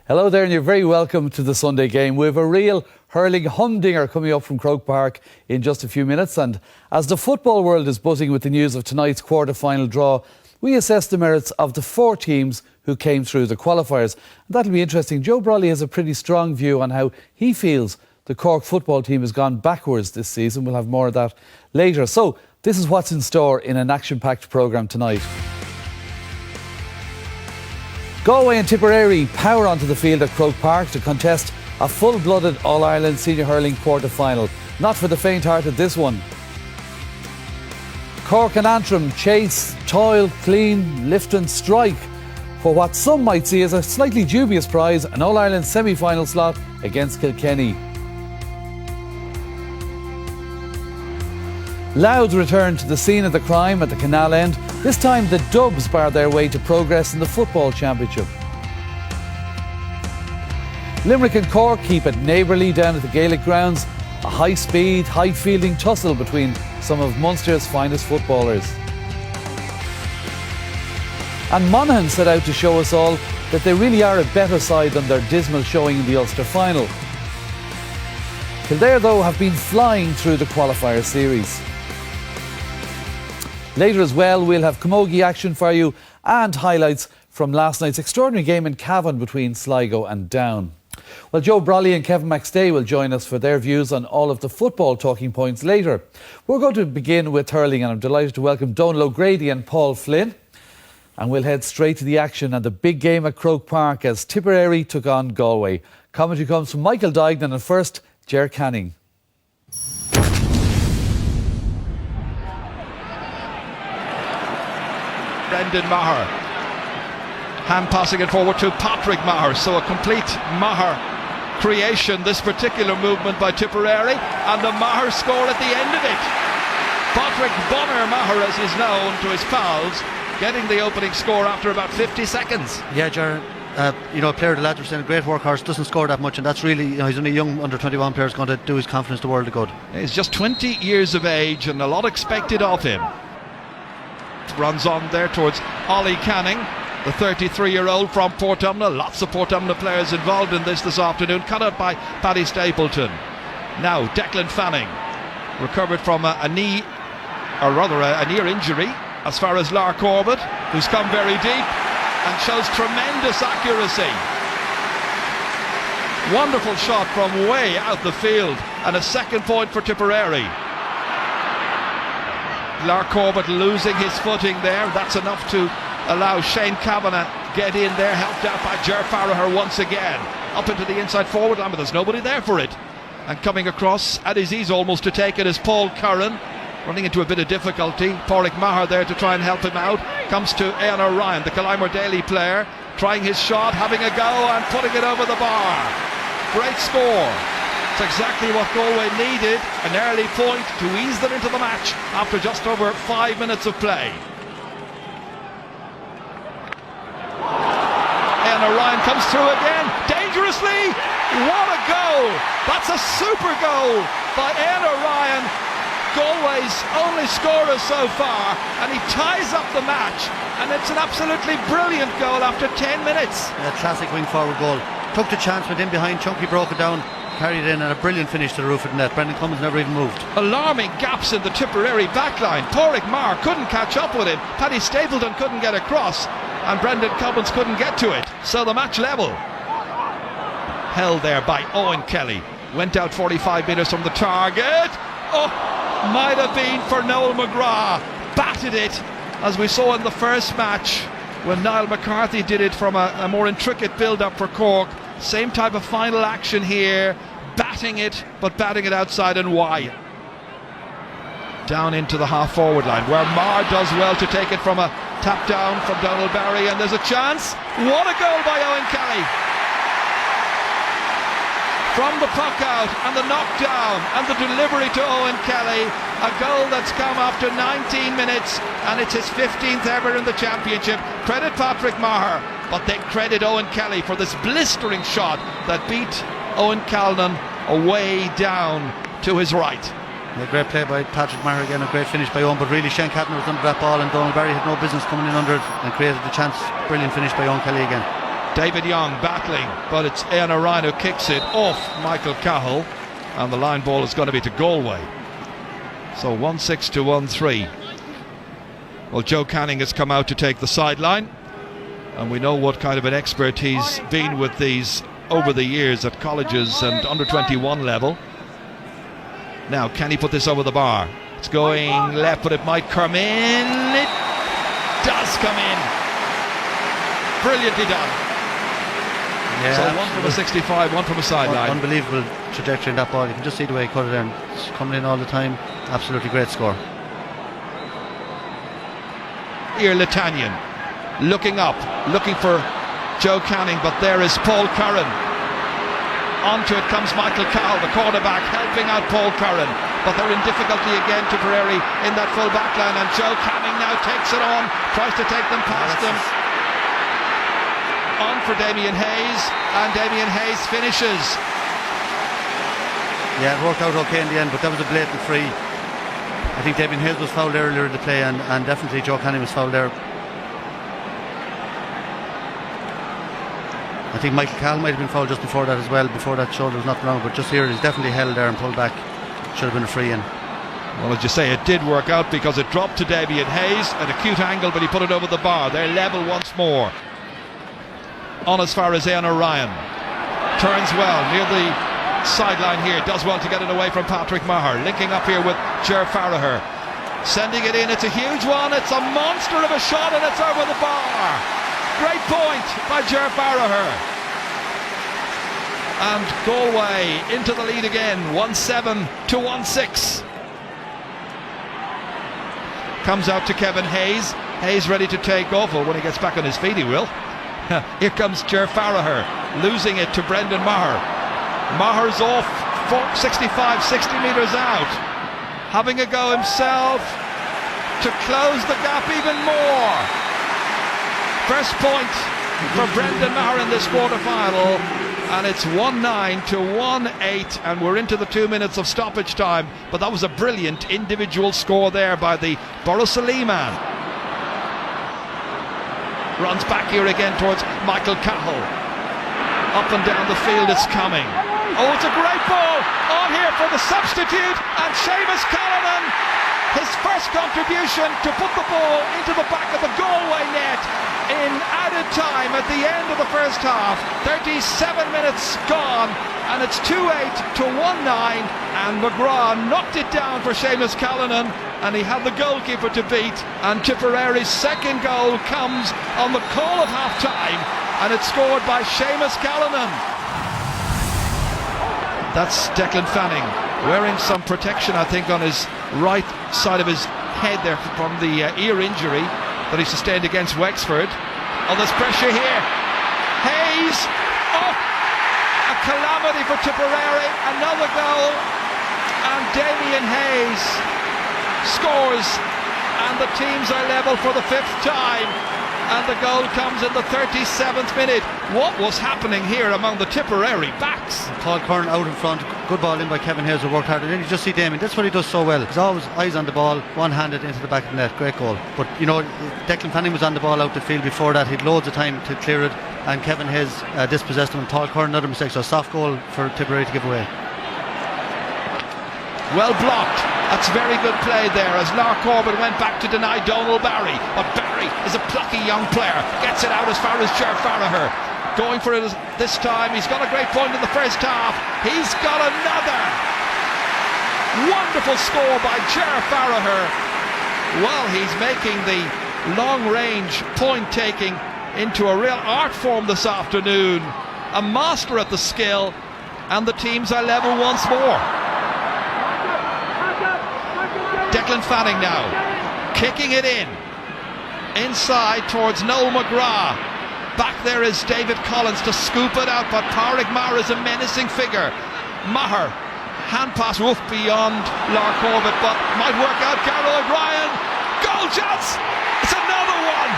Hello there, and you're very welcome to the Sunday game. We have a real hurling humdinger coming up from Croke Park in just a few minutes. And as the football world is buzzing with the news of tonight's quarter-final draw, we assess the merits of the 4 teams who came through the qualifiers. And that'll be interesting. Joe Brolly has a pretty strong view on how he feels the Cork football team has gone backwards this season. We'll have more of that later. So this is what's in store in an action-packed programme tonight. Galway and Tipperary power onto the field at Croke Park to contest a full-blooded All-Ireland Senior Hurling quarter-final. Not for the faint-hearted, this one. Cork and Antrim chase, toil, clean, lift and strike for what some might see as a slightly dubious prize, an All-Ireland semi-final slot against Kilkenny. Louth return to the scene of the crime at the Canal End. This time the Dubs bar their way to progress in the Football Championship. Limerick and Cork keep it neighbourly down at the Gaelic grounds. A high-speed, high-fielding tussle between some of Munster's finest footballers. And Monaghan set out to show us all that they really are a better side than their dismal showing in the Ulster final. Kildare, though, have been flying through the qualifier series. Later as well, we'll have camogie action for you and highlights from last night's extraordinary game in Cavan between Sligo and Down. Well, Joe Brolly and Kevin McStay will join us for their views on all of the football talking points later. We're going to begin with hurling, and I'm delighted to welcome Donal O'Grady and Paul Flynn. And we'll head straight to the action and the big game at Croke Park as Tipperary took on Galway. Commentary comes from Michael Duignan, and first, Ger Canning. Brendan Maher, hand passing it forward to Patrick Maher, so a complete Maher creation, this particular movement by Tipperary, and the Maher score at the end of it. Patrick Bonner Maher, as he's known to his pals, getting the opening score after about 50 seconds. Yeah, Ger, a player of the lads were saying a great workhorse, doesn't score that much, and that's really, he's only a young under-21 player, is going to do his confidence the world of good. He's just 20 years of age and a lot expected of him. Runs on there towards Ollie Canning, the 33-year-old from Portumna. Lots of Portumna players involved in this afternoon. Cut out by Paddy Stapleton. Now Declan Fanning, recovered from a knee, or rather a near injury, as far as Lar Corbett, who's come very deep and shows tremendous accuracy. Wonderful shot from way out the field, and a second point for Tipperary. Lar Corbett losing his footing there. That's enough to allow Shane Kavanagh get in there, helped out by Ger Farragher once again. Up into the inside forward line, but there's nobody there for it. And coming across at his ease almost to take it is Paul Curran, running into a bit of difficulty. Pádraig Maher there to try and help him out. Comes to Éan O'Ryan, the Killimor Daly player, trying his shot, having a go and putting it over the bar. Great score. It's exactly what Galway needed, an early point to ease them into the match after just over 5 minutes of play. And O'Ryan comes through again, dangerously. What a goal! That's a super goal by Éan O'Ryan, Galway's only scorer so far, and he ties up the match, and it's an absolutely brilliant goal after 10 minutes. A classic wing forward goal. Took the chance, went in behind, Chunky broke it down, carried it in, and a brilliant finish to the roof of the net. Brendan Cummins never even moved. Alarming gaps in the Tipperary backline. Pádraig Maher couldn't catch up with him. Paddy Stapleton couldn't get across, and Brendan Cummins couldn't get to it. So the match level. Held there by Owen Kelly. Went out 45 metres from the target. Oh, might have been for Noel McGrath. Batted it, as we saw in the first match when Niall McCarthy did it from a more intricate build-up for Cork. Same type of final action here, batting it, but batting it outside and wide. Down into the half-forward line, where Maher does well to take it from a tap down from Donald Barry, and there's a chance. What a goal by Owen Kelly! From the puck out, and the knockdown, and the delivery to Owen Kelly. A goal that's come after 19 minutes, and it's his 15th ever in the championship. Credit Patrick Maher, but they credit Owen Kelly for this blistering shot that beat Owen Calnan away down to his right. A great play by Patrick Maher again, a great finish by Owen, but really Shane Kavanagh was under that ball, and Donald Barry had no business coming in under it and created the chance. Brilliant finish by Owen Kelly again. David Young battling, but it's Éan O'Ryan who kicks it off Michael Cahill, and the line ball is going to be to Galway. So 1-6 to 1-3. Well, Joe Canning has come out to take the sideline, and we know what kind of an expert he's been with these over the years at colleges and under 21 level. Now, can he put this over the bar? It's going left, but it might come in. It does come in. Brilliantly done. Yeah, so one from a 65, one from a sideline. Unbelievable trajectory in that ball. You can just see the way he cut it in. It's coming in all the time. Absolutely great score. Here Litanian looking up, looking for Joe Canning, but there is Paul Curran. Onto it comes Michael Cahill, the quarterback, helping out Paul Curran, but they're in difficulty again, Tipperary, in that full back line, and Joe Canning now takes it on, tries to take them past them. On for Damien Hayes, and Damien Hayes finishes. Yeah, it worked out okay in the end, but that was a blatant free. I think Damien Hayes was fouled earlier in the play, and definitely Joe Canning was fouled there. I think Michael Cahill might have been fouled just before that as well. Before that shoulder was nothing wrong, but just here he's definitely held there and pulled back. Should have been a free in. Well, as you say, it did work out because it dropped to Damien Hayes, an acute angle, but he put it over the bar. They're level once more. On as far as Éan O'Ryan. Turns well near the sideline here. Does well to get it away from Patrick Maher. Linking up here with Ger Farragher. Sending it in. It's a huge one. It's a monster of a shot, and it's over the bar. Great point by Ger Farragher. And Galway into the lead again. 1-7 to 1-6. Comes out to Kevin Hayes. Hayes ready to take off. Well, when he gets back on his feet, he will. Here comes Ger Farragher, losing it to Brendan Maher. Maher's off 65, 60 metres out. Having a go himself to close the gap even more. First point for Brendan Maher in this quarter-final, and it's 1-9 to 1-8, and we're into the 2 minutes of stoppage time, but that was a brilliant individual score there by the Borrisalee man. Runs back here again towards Michael Cahill. Up and down the field it's coming. Oh, it's a great ball on here for the substitute, and Seamus Callanan, his first contribution to put the ball into the back of the Galway net in added time at the end of the first half. 37 minutes gone, and it's 2-8 to 1-9, and McGrath knocked it down for Seamus Callanan, and he had the goalkeeper to beat, and Tipperary's second goal comes on the call of half-time, and it's scored by Seamus Callanan. That's Declan Fanning, wearing some protection, I think, on his right side of his head there from the ear injury that he sustained against Wexford. Oh, there's pressure here. Hayes, oh, a calamity for Tipperary, another goal, and Damien Hayes scores, and the teams are level for the fifth time, and the goal comes in the 37th minute. What was happening here among the Tipperary backs? Paul Curran out in front, good ball in by Kevin Hayes, who worked hard, and then you just see Damien. That's what he does so well. He's always eyes on the ball, one-handed into the back of the net. Great goal. But you know, Declan Fanning was on the ball out the field before that. He'd loads of time to clear it, and Kevin Hayes dispossessed him, and Paul Curran another mistake. So a soft goal for Tipperary to give away. Well blocked. That's very good play there as Lark Corbin went back to deny Donal Barry, but Barry is a plucky young player, gets it out as far as Ger Farragher. Going for it this time. He's got a great point in the first half. He's got another wonderful score by Ger Farragher. Well, he's making the long-range point-taking into a real art form this afternoon. A master at the skill, and the teams are level once more. Declan Fanning now, kicking it in, inside towards Noel McGrath. Back there is David Collins to scoop it out, but Pádraig Maher is a menacing figure. Maher, hand pass, woof, beyond Lark Corbett, but might work out. Donal O'Grady, goal chance, it's another one.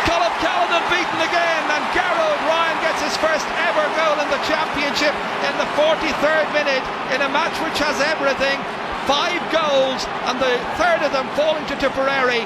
Colin Callanan beaten again, and Donal O'Grady gets his first ever goal in the championship in the 43rd minute in a match which has everything. 5 goals, and the third of them falling to Tipperary.